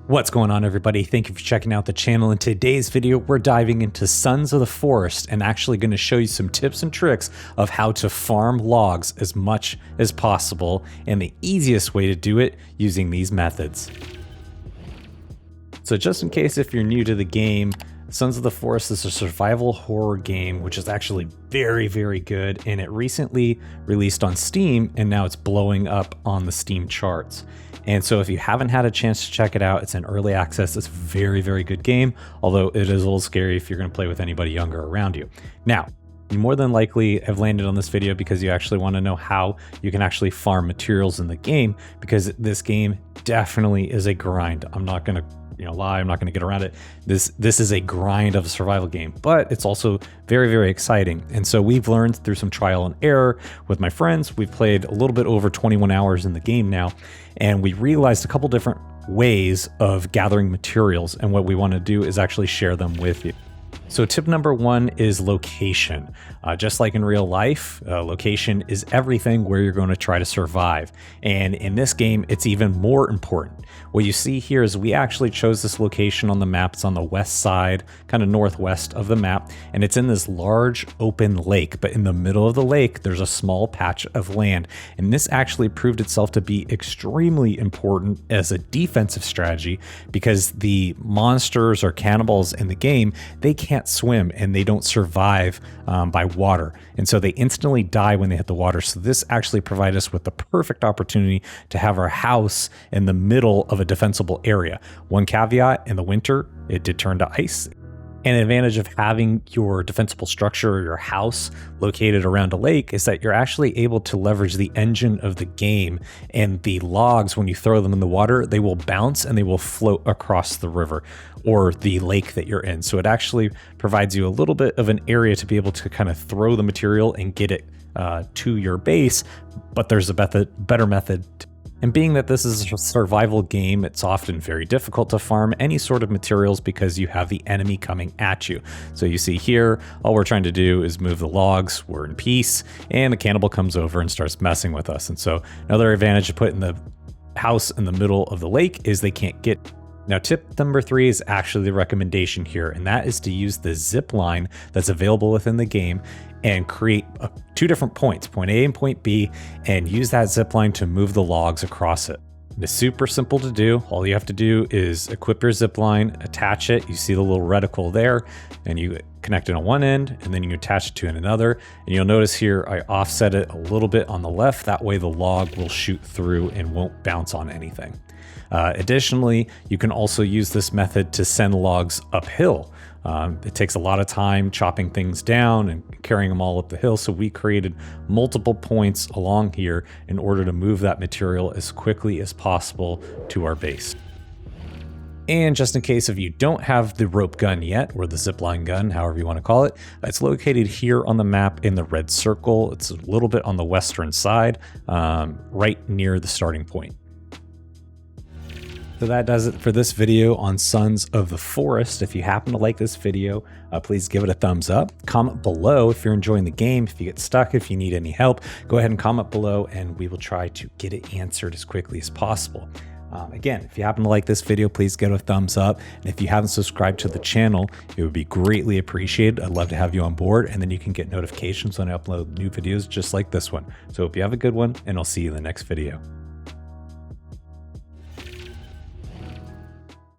What's going on, everybody? Thank you for checking out the channel. In today's video, we're diving into Sons of the Forest and actually going to show you some tips and tricks of how to farm logs as much as possible and the easiest way to do it using these methods. So just in case if you're new to the game, Sons of the Forest is a survival horror game, which is actually very, very good. And it recently released on Steam, and now it's blowing up on the Steam charts. And so if you haven't had a chance to check it out, it's in early access. It's a very, very good game, although it is a little scary if you're going to play with anybody younger around you. Now, you more than likely have landed on this video because you actually want to know how you can actually farm materials in the game, because this game definitely is a grind. I'm not going to lie, I'm not going to get around it. This is a grind of a survival game, but it's also very, very exciting. And so we've learned through some trial and error with my friends. We've played a little bit over 21 hours in the game now, and we realized a couple different ways of gathering materials, and what we want to do is actually share them with you. So tip number one is location. Just like in real life, location is everything where you're going to try to survive. And in this game, it's even more important. What you see here is we actually chose this location on the map. It's on the west side, kind of northwest of the map, and it's in this large open lake. But in the middle of the lake, there's a small patch of land. And this actually proved itself to be extremely important as a defensive strategy, because the monsters or cannibals in the game, they can't swim and they don't survive by water, and so they instantly die when they hit the water. So this actually provided us with the perfect opportunity to have our house in the middle of a defensible area. One caveat: in the winter it did turn to ice. An advantage of having your defensible structure or your house located around a lake is that you're actually able to leverage the engine of the game, and the logs, when you throw them in the water, they will bounce and they will float across the river or the lake that you're in. So it actually provides you a little bit of an area to be able to kind of throw the material and get it to your base, but there's a better method. And being that this is a survival game, it's often very difficult to farm any sort of materials because you have the enemy coming at you. So you see here, all we're trying to do is move the logs, we're in peace, and the cannibal comes over and starts messing with us. And so another advantage of putting the house in the middle of the lake is they can't get. Now, tip number three is actually the recommendation here, and that is to use the zip line that's available within the game and create two different points, point A and point B, and use that zip line to move the logs across it. It's super simple to do. All you have to do is equip your zip line, attach it. You see the little reticle there, and you connect it on one end, and then you attach it to another. And you'll notice here I offset it a little bit on the left. That way the log will shoot through and won't bounce on anything. Additionally, you can also use this method to send logs uphill. It takes a lot of time chopping things down and carrying them all up the hill. So we created multiple points along here in order to move that material as quickly as possible to our base. And just in case if you don't have the rope gun yet, or the zipline gun, however you want to call it, it's located here on the map in the red circle. It's a little bit on the western side, right near the starting point. So that does it for this video on Sons of the Forest. If you happen to like this video, please give it a thumbs up. Comment below if you're enjoying the game. If you get stuck, if you need any help, go ahead and comment below and we will try to get it answered as quickly as possible. Again, if you happen to like this video, please give it a thumbs up. And if you haven't subscribed to the channel, it would be greatly appreciated. I'd love to have you on board, and then you can get notifications when I upload new videos just like this one. So hope you have a good one, and I'll see you in the next video.